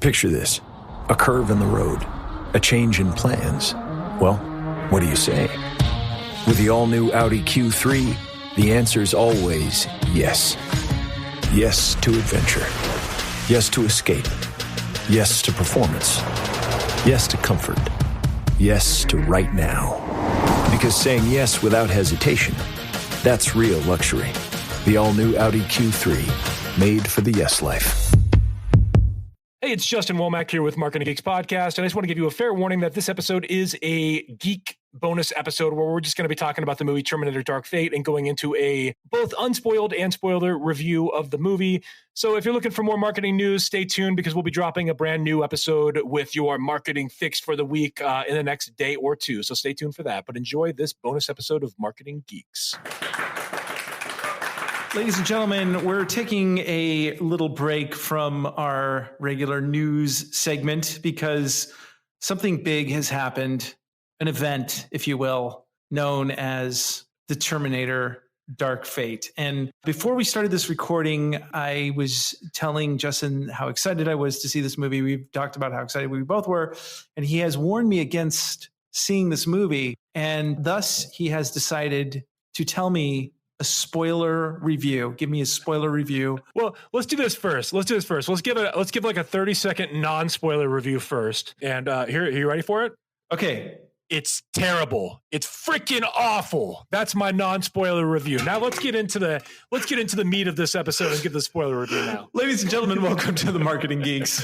Picture this. A curve in the road. A change in plans. Well, what do you say? With the all-new Audi Q3, the answer's always yes. Yes to adventure. Yes to escape. Yes to performance. Yes to comfort. Yes to right now. Because saying yes without hesitation, that's real luxury. The all-new Audi Q3, made for the yes life. Hey, it's Justin Womack here with Marketing Geeks Podcast, and I just want to give you a fair warning that this episode is a Geek bonus episode where we're just going to be talking about the movie Terminator Dark Fate and going into a both unspoiled and spoiler review of the movie. So if you're looking for more marketing news, stay tuned because we'll be dropping a brand new episode with your marketing fix for the week in the next day or two. So stay tuned for that, but enjoy this bonus episode of Marketing Geeks. Ladies and gentlemen, we're taking a little break from our regular news segment because something big has happened, an event, if you will, known as the Terminator Dark Fate. And before we started this recording, I was telling Justin how excited I was to see this movie. We've talked about how excited we both were, and he has warned me against seeing this movie. And thus, he has decided to tell me a spoiler review. Give me a spoiler review. Well, let's do this first. Let's give like a 30-second non-spoiler review first. And here, are you ready for it? Okay. It's terrible. It's freaking awful. That's my non-spoiler review. Now let's get into the meat of this episode and give the spoiler review now. Ladies and gentlemen, welcome to the Marketing Geeks.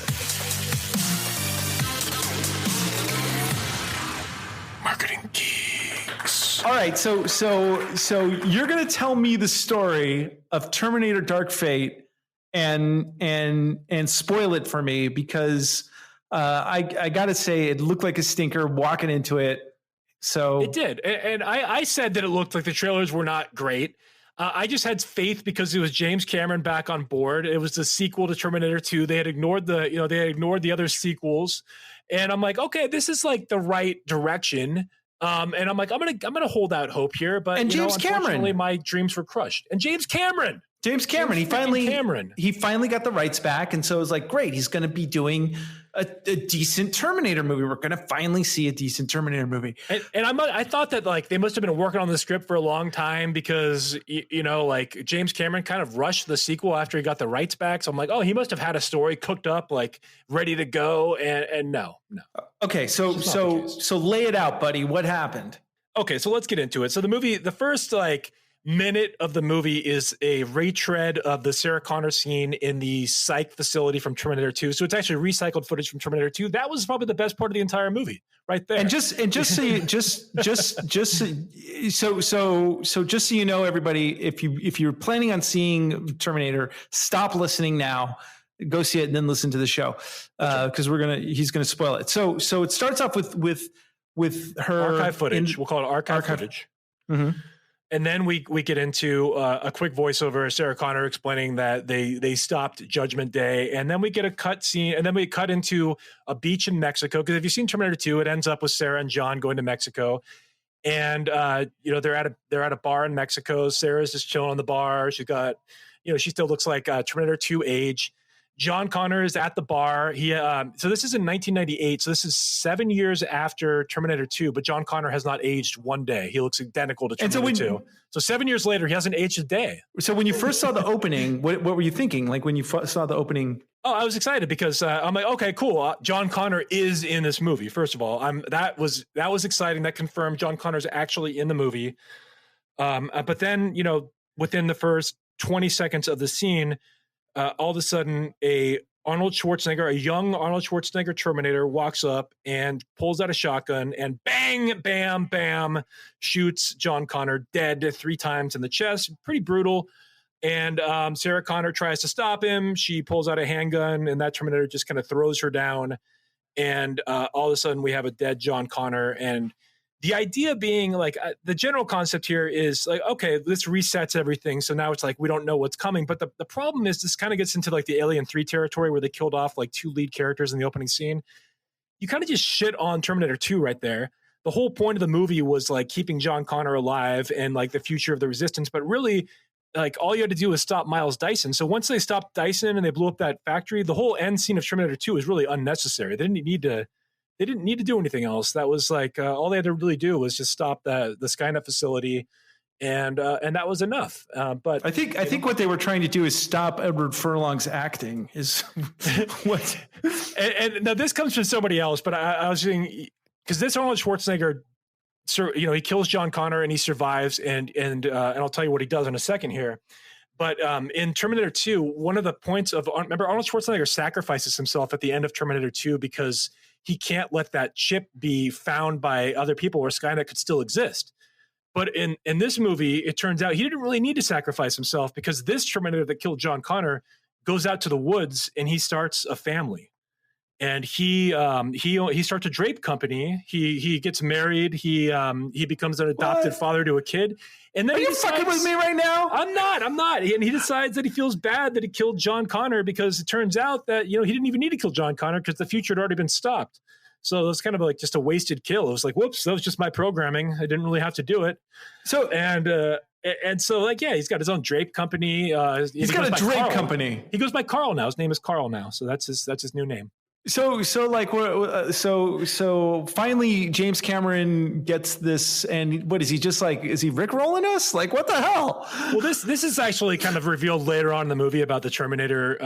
Marketing Geeks. All right, so you're going to tell me the story of Terminator Dark Fate and spoil it for me because I got to say it looked like a stinker walking into it. So it did, and I said that it looked like the trailers were not great. I just had faith because it was James Cameron back on board. It was the sequel to Terminator 2. They had ignored the other sequels, and I'm like, okay, this is like the right direction. And I'm like, I'm gonna hold out hope here, but James unfortunately, Cameron, my dreams were crushed. And James Cameron, he finally got the rights back, and so it was like, great, he's going to be doing a decent Terminator movie. We're going to finally see a decent Terminator movie. And I thought that like they must have been working on the script for a long time because like James Cameron kind of rushed the sequel after he got the rights back. So I'm like, oh, he must have had a story cooked up, like ready to go. And no. Okay, so lay it out, buddy. What happened? Okay, so let's get into it. So the movie, the first like minute of the movie is a retread of the Sarah Connor scene in the psych facility from Terminator 2. So it's actually recycled footage from Terminator 2. That was probably the best part of the entire movie, right there. And just so you know, everybody, if you're planning on seeing Terminator, stop listening now. Go see it and then listen to the show because he's gonna spoil it. So it starts off with her archive footage. We'll call it archive footage. Mm-hmm. And then we get into a quick voiceover, Sarah Connor explaining that they stopped Judgment Day, and then we get a cut scene, and then we cut into a beach in Mexico. Because if you've seen Terminator 2, it ends up with Sarah and John going to Mexico, and they're at a bar in Mexico. Sarah's just chilling on the bar. She got, she still looks like Terminator 2 age. John Connor is at the bar. So this is in 1998. So this is 7 years after Terminator 2, but John Connor has not aged one day. He looks identical to Terminator 2. So 7 years later, he hasn't aged a day. So when you first saw the opening, what were you thinking? Like when you saw the opening? Oh, I was excited because I'm like, okay, cool. John Connor is in this movie. First of all, that was exciting. That confirmed John Connor's actually in the movie. But then, within the first 20 seconds of the scene, all of a sudden, a young Arnold Schwarzenegger Terminator walks up and pulls out a shotgun and bang, bam, bam, shoots John Connor dead 3 times in the chest. Pretty brutal. And Sarah Connor tries to stop him. She pulls out a handgun, and that Terminator just kind of throws her down. And all of a sudden, we have a dead John Connor. And the idea being like the general concept here is like, okay, this resets everything. So now it's like, we don't know what's coming. But the problem is this kind of gets into like the Alien 3 territory where they killed off like 2 lead characters in the opening scene. You kind of just shit on Terminator 2 right there. The whole point of the movie was like keeping John Connor alive and like the future of the resistance. But really like all you had to do was stop Miles Dyson. So once they stopped Dyson and they blew up that factory, the whole end scene of Terminator 2 was really unnecessary. They didn't need to do anything else. That was like all they had to really do was just stop the Skynet facility, and that was enough. But I think what they were trying to do is stop Edward Furlong's acting. Is what? and now this comes from somebody else, but I was saying because this Arnold Schwarzenegger, he kills John Connor and he survives, and I'll tell you what he does in a second here. But in Terminator 2, one of the points of remember Arnold Schwarzenegger sacrifices himself at the end of Terminator 2 because he can't let that chip be found by other people where Skynet could still exist. But in this movie, it turns out he didn't really need to sacrifice himself because this Terminator that killed John Connor goes out to the woods and he starts a family. And he starts a drape company. He gets married. He becomes an adopted father to a kid. And then Are you fucking with me right now? I'm not. And he decides that he feels bad that he killed John Connor because it turns out that he didn't even need to kill John Connor because the future had already been stopped. So it was kind of like just a wasted kill. It was like, whoops, that was just my programming. I didn't really have to do it. So and so like he's got his own drape company. He's got a drape company. He goes by Carl now. His name is Carl now. So that's his new name. So finally James Cameron gets this, and what is he just like? Is he Rickrolling us? Like what the hell? Well, this is actually kind of revealed later on in the movie about the Terminator,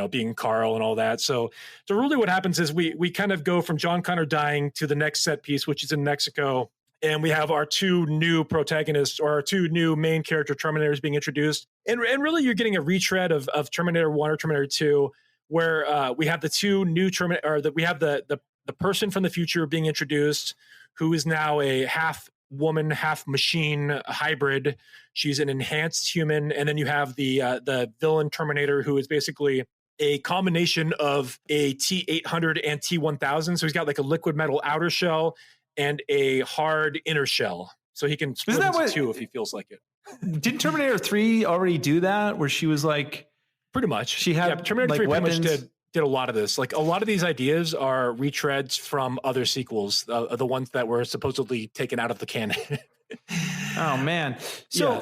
being Carl and all that. So really what happens is we kind of go from John Connor dying to the next set piece, which is in Mexico. And we have our two new protagonists or our two new main character Terminators being introduced. And really you're getting a retread of Terminator 1 or Terminator 2, where we have the two new Terminator, or that we have the person from the future being introduced, who is now a half woman, half machine hybrid. She's an enhanced human. And then you have the villain Terminator, who is basically a combination of a T-800 and T-1000. So he's got like a liquid metal outer shell and a hard inner shell. So he can split into two if he feels like it. Didn't Terminator 3 already do that? Where she was like... Pretty much. She had Terminator 3 weapons. Pretty much did a lot of this. Like a lot of these ideas are retreads from other sequels, the ones that were supposedly taken out of the canon. Oh man. So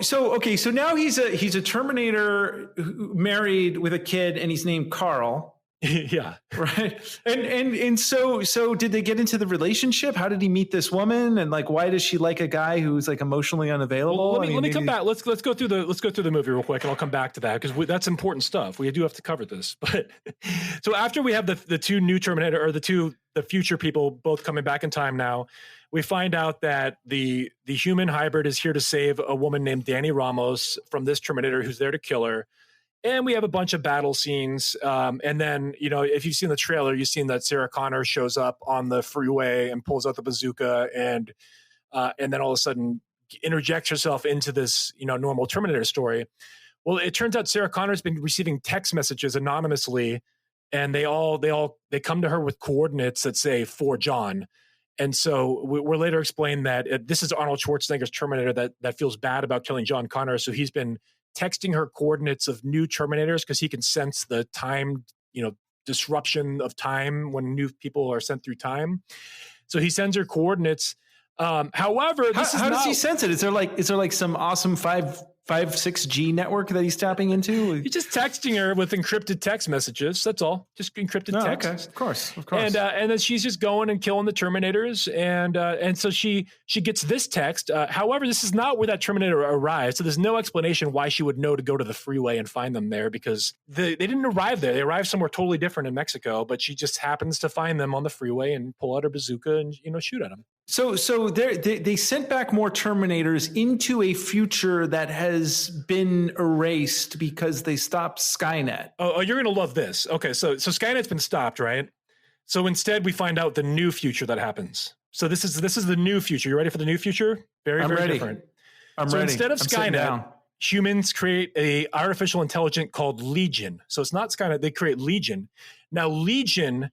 now he's a Terminator married with a kid, and he's named Carl. Yeah. Right. And so did they get into the relationship? How did he meet this woman? And like, why does she like a guy who's like emotionally unavailable? Well, let me come back. Let's go through the movie real quick, and I'll come back to that because that's important stuff. We do have to cover this. But so after we have the two new Terminator, or the future people both coming back in time now, we find out that the human hybrid is here to save a woman named Dani Ramos from this Terminator who's there to kill her. And we have a bunch of battle scenes. And then, if you've seen the trailer, you've seen that Sarah Connor shows up on the freeway and pulls out the bazooka and then all of a sudden interjects herself into this, normal Terminator story. Well, it turns out Sarah Connor's been receiving text messages anonymously, and they come to her with coordinates that say for John. And so we're later explained that this is Arnold Schwarzenegger's Terminator that feels bad about killing John Connor. So he's been texting her coordinates of new Terminators because he can sense the time, disruption of time when new people are sent through time. So he sends her coordinates. However, how does he sense it? Is there like some awesome 6G network that he's tapping into? He's just texting her with encrypted text messages. That's all. Just encrypted text. Okay. Of course. And then she's just going and killing the Terminators. And so she gets this text. However, this is not where that Terminator arrives. So there's no explanation why she would know to go to the freeway and find them there, because they didn't arrive there. They arrived somewhere totally different in Mexico, but she just happens to find them on the freeway and pull out her bazooka and, shoot at them. So they sent back more Terminators into a future that has been erased because they stopped Skynet. Oh, you're going to love this. Okay, so Skynet's been stopped, right? So instead, we find out the new future that happens. So this is the new future. You ready for the new future? Very ready. Different. I'm ready. Instead of Skynet, humans create a artificial intelligence called Legion. So it's not Skynet; they create Legion. Now Legion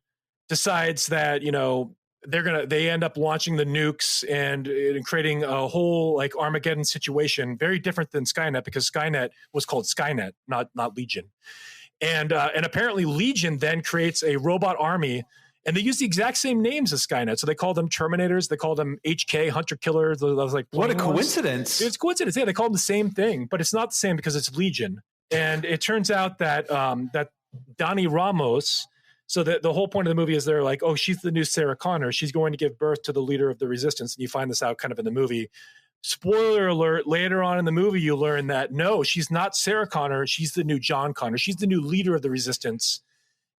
decides that they end up launching the nukes and creating a whole like Armageddon situation, very different than Skynet, because Skynet was called Skynet, not Legion. And apparently Legion then creates a robot army And they use the exact same names as Skynet. So they call them Terminators. They call them HK, Hunter Killer. Those like what a coincidence. It's a coincidence. Yeah, they call them the same thing, but it's not the same because it's Legion. And it turns out that that Dani Ramos, so the whole point of the movie is they're like, oh, she's the new Sarah Connor. She's going to give birth to the leader of the resistance. And you find this out kind of in the movie. Spoiler alert, later on in the movie, you learn that no, she's not Sarah Connor. She's the new John Connor. She's the new leader of the resistance.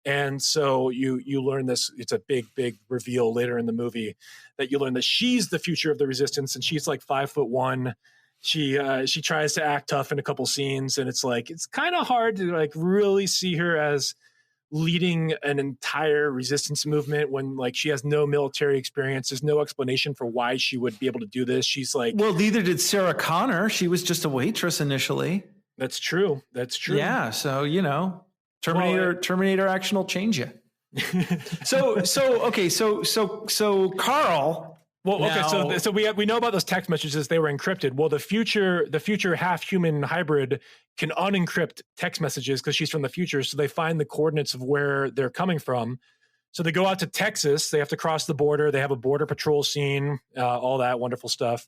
And so you learn this. It's a big reveal later in the movie that you learn that she's the future of the resistance, and she's like 5'1". She tries to act tough in a couple scenes, and it's like it's kind of hard to like really see her as leading an entire resistance movement when like she has no military experience. There's no explanation for why she would be able to do this. She's like, well, neither did Sarah Connor. She was just a waitress initially. That's true. Yeah. So, you know, Terminator action will change you. So Carl. Well, okay, so we know about those text messages. They were encrypted. Well, the future half human hybrid can unencrypt text messages because she's from the future. So they find the coordinates of where they're coming from. So they go out to Texas. They have to cross the border. They have a border patrol scene, all that wonderful stuff.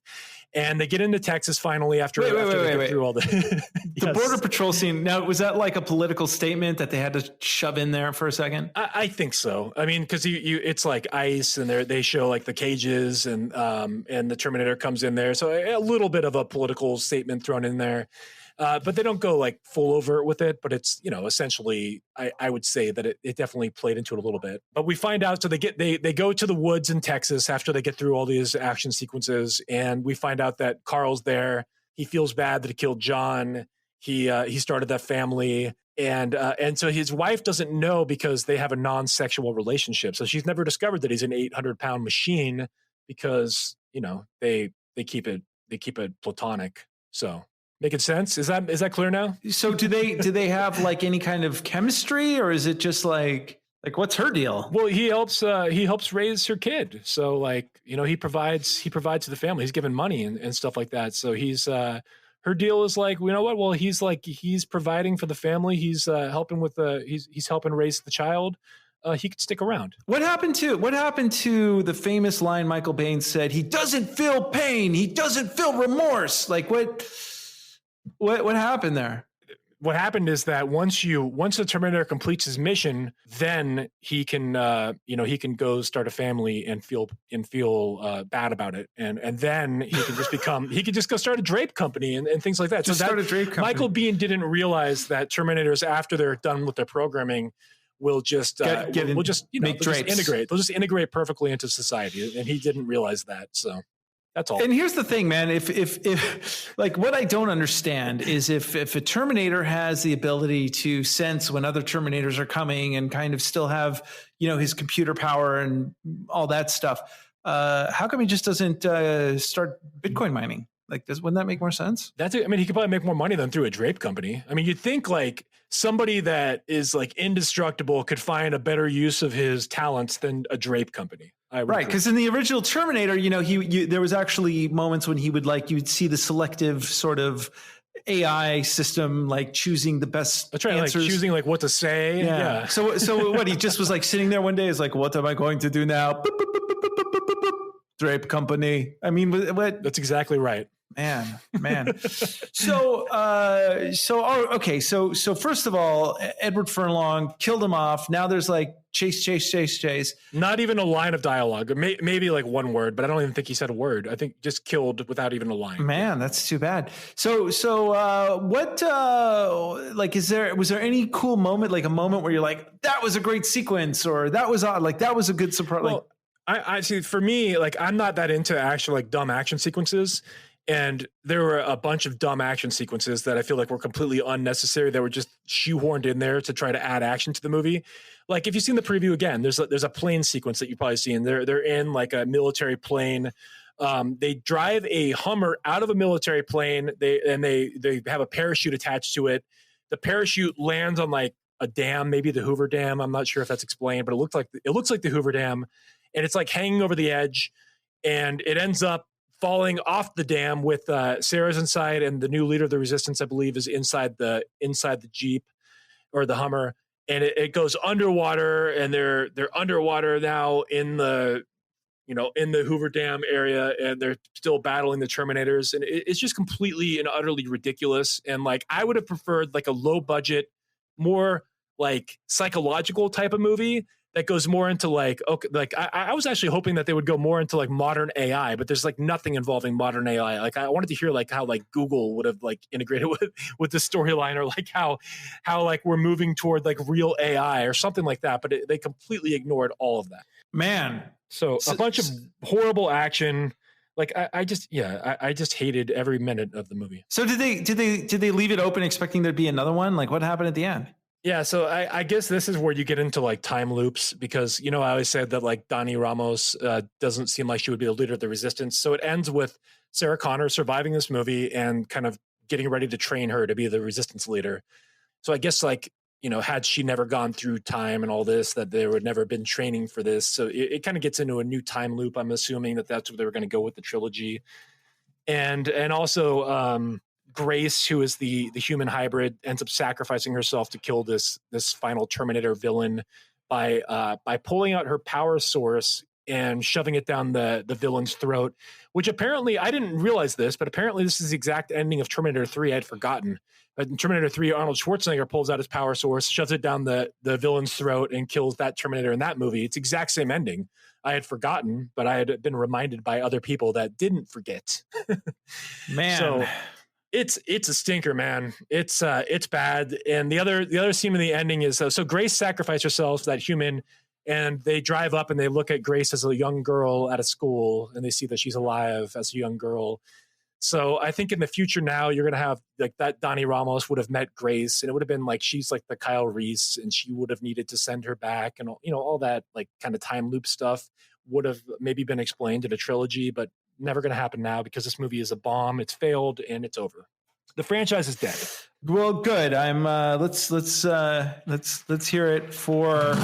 And they get into Texas finally after they get through all the the border patrol scene. Now, was that like a political statement that they had to shove in there for a second? I think so. I mean, because it's like ice, and they show like the cages, and the Terminator comes in there. So a little bit of a political statement thrown in there. But they don't go like full overt with it, but it's, you know, essentially, I would say that it definitely played into it a little bit. But we find out, so they go to the woods in Texas after they get through all these action sequences, and we find out that Carl's there. He feels bad that he killed John. He started that family, and so his wife doesn't know because they have a non-sexual relationship. So she's never discovered that he's an 800-pound machine because, you know, they keep it platonic. So. Making sense? Is that clear now? So do they have like any kind of chemistry, or is it just like what's her deal? Well, he helps raise her kid. So like, you know, he provides to the family. He's given money and stuff like that. So he's her deal is like, you know what? Well, he's providing for the family. He's helping with he's helping raise the child. He could stick around. What happened to the famous line Michael Bain said? He doesn't feel pain. He doesn't feel remorse. Like what happened there? What happened is that once the Terminator completes his mission, then he can go start a family and feel bad about it, and then he can just go start a drape company and things like that. Start a drape company. Michael Biehn didn't realize that Terminators, after they're done with their programming, will just integrate. They'll just integrate perfectly into society, and he didn't realize that. So. That's all. And here's the thing, man. If like what I don't understand is if a Terminator has the ability to sense when other Terminators are coming and kind of still have, you know, his computer power and all that stuff, how come he just doesn't start Bitcoin mining? Like, wouldn't that make more sense? That's it. I mean, he could probably make more money than through a drape company. I mean, you'd think like somebody that is like indestructible could find a better use of his talents than a drape company. Right, because in the original Terminator, you know, there was actually moments when he would you'd see the selective sort of AI system like choosing the best answers. Like choosing like what to say. Yeah. So what, he just was like sitting there one day is like, what am I going to do now? Drape company. I mean, what? That's exactly right. Man. So first of all, Edward Furlong killed him off. Now there's like chase. Not even a line of dialogue. Maybe like one word, but I don't even think he said a word. I think just killed without even a line. Man, that's too bad. So what? Was there any cool moment, like a moment where you're like, that was a great sequence, or that was like that was a good surprise? Well, I see. For me, like I'm not that into actual like dumb action sequences. And there were a bunch of dumb action sequences that I feel like were completely unnecessary. They were just shoehorned in there to try to add action to the movie. Like if you've seen the preview again, there's a plane sequence that you've probably seen. They're in like a military plane. They drive a Hummer out of a military plane. They have a parachute attached to it. The parachute lands on like a dam, maybe the Hoover Dam. I'm not sure if that's explained, but it looks like the Hoover Dam, and it's like hanging over the edge, and it ends up falling off the dam with Sarah's inside, and the new leader of the resistance, I believe, is inside the Jeep or the Hummer. and it goes underwater, and they're underwater now in the Hoover Dam area, and they're still battling the Terminators, and it's just completely and utterly ridiculous. And like, I would have preferred like a low budget, more like psychological type of movie that goes more into like, okay, like I was actually hoping that they would go more into like modern AI, but there's like nothing involving modern AI. Like, I wanted to hear like how like Google would have like integrated with the storyline, or like how like we're moving toward like real AI or something like that. But they completely ignored all of that. Man. So a bunch of horrible action. Like I just hated every minute of the movie. So did they leave it open expecting there'd be another one? Like, what happened at the end? Yeah, so I guess this is where you get into like time loops, because I always said that like Dani Ramos doesn't seem like she would be the leader of the resistance. So it ends with Sarah Connor surviving this movie and kind of getting ready to train her to be the resistance leader. So I guess like, had she never gone through time and all this, that there would never been training for this. So it kind of gets into a new time loop. I'm assuming that that's where they were going to go with the trilogy. And also Grace, who is the human hybrid, ends up sacrificing herself to kill this final Terminator villain by pulling out her power source and shoving it down the villain's throat, which apparently, I didn't realize this, but apparently this is the exact ending of Terminator 3. I had forgotten. But in Terminator 3, Arnold Schwarzenegger pulls out his power source, shoves it down the villain's throat, and kills that Terminator in that movie. It's the exact same ending. I had forgotten, but I had been reminded by other people that didn't forget. Man. So it's a stinker, man. It's bad. And the other scene in the ending is so Grace sacrificed herself to that human, and they drive up and they look at Grace as a young girl at a school, and they see that she's alive as a young girl. So I think in the future now, you're going to have like that Dani Ramos would have met Grace, and it would have been like, she's like the Kyle Reese, and she would have needed to send her back, and all that like kind of time loop stuff would have maybe been explained in a trilogy, but never going to happen now because this movie is a bomb. It's failed and it's over. The franchise is dead. Well, good. I'm let's hear it for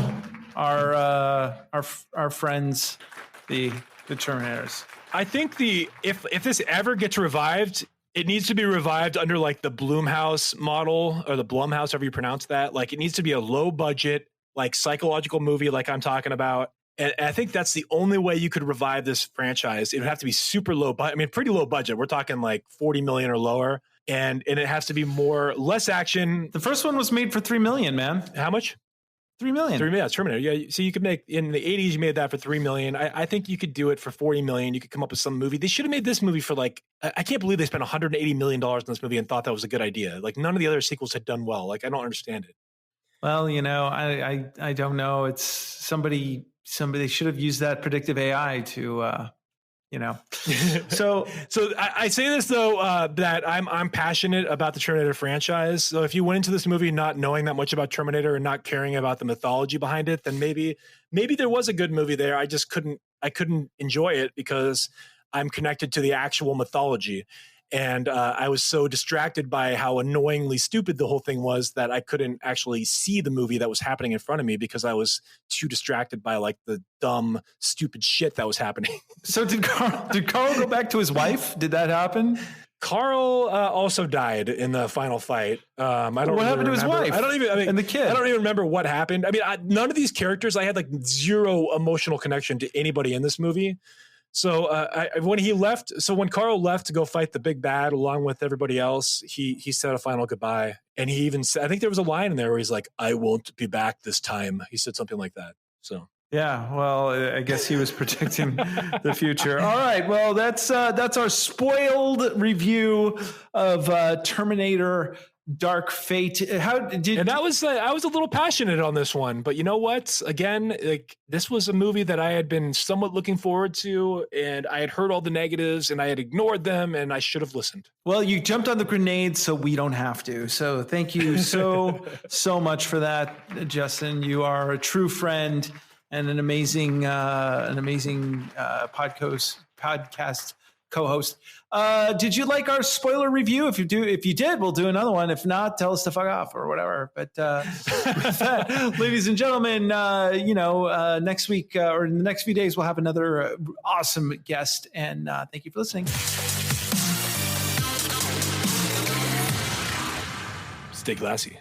our friends, the Terminators. I think if this ever gets revived, it needs to be revived under like the Blumhouse model, or the Blumhouse, however you pronounce that. Like, it needs to be a low budget, like psychological movie, like I'm talking about. And I think that's the only way you could revive this franchise. It would have to be super low budget. I mean, pretty low budget. We're talking like 40 million or lower. And it has to be less action. The first one was made for $3 million, man. How much? $3 million. $3 million. Terminator. Yeah. So you could make, in the 80s, you made that for $3 million. I think you could do it for $40 million. You could come up with some movie. They should have made this movie for like, I can't believe they spent $180 million in this movie and thought that was a good idea. Like, none of the other sequels had done well. Like, I don't understand it. Well, I don't know. It's somebody should have used that predictive AI to, So I say this though, that I'm passionate about the Terminator franchise. So if you went into this movie not knowing that much about Terminator and not caring about the mythology behind it, then maybe there was a good movie there. I couldn't enjoy it because I'm connected to the actual mythology. And I was so distracted by how annoyingly stupid the whole thing was that I couldn't actually see the movie that was happening in front of me because I was too distracted by like the dumb, stupid shit that was happening. So did Carl go back to his wife? Did that happen? Carl also died in the final fight. I don't. What happened to his wife? And the kid. I don't even remember what happened. I mean, none of these characters. I had like zero emotional connection to anybody in this movie. So when Carl left to go fight the big bad along with everybody else, he said a final goodbye. And he even said, I think there was a line in there where he's like, "I won't be back this time." He said something like that. So yeah, well, I guess he was predicting the future. All right, well, that's our spoiled review of Terminator Dark Fate. And I was a little passionate on this one, but you know what? Again, like, this was a movie that I had been somewhat looking forward to, and I had heard all the negatives and I had ignored them, and I should have listened. Well, you jumped on the grenade, so we don't have to. So thank you so much for that, Justin. You are a true friend and an amazing podcast co-host. Did you like our spoiler review? If you did, we'll do another one. If not, tell us to fuck off or whatever. But with that, ladies and gentlemen, next week or in the next few days, we'll have another awesome guest. And thank you for listening. Stay classy.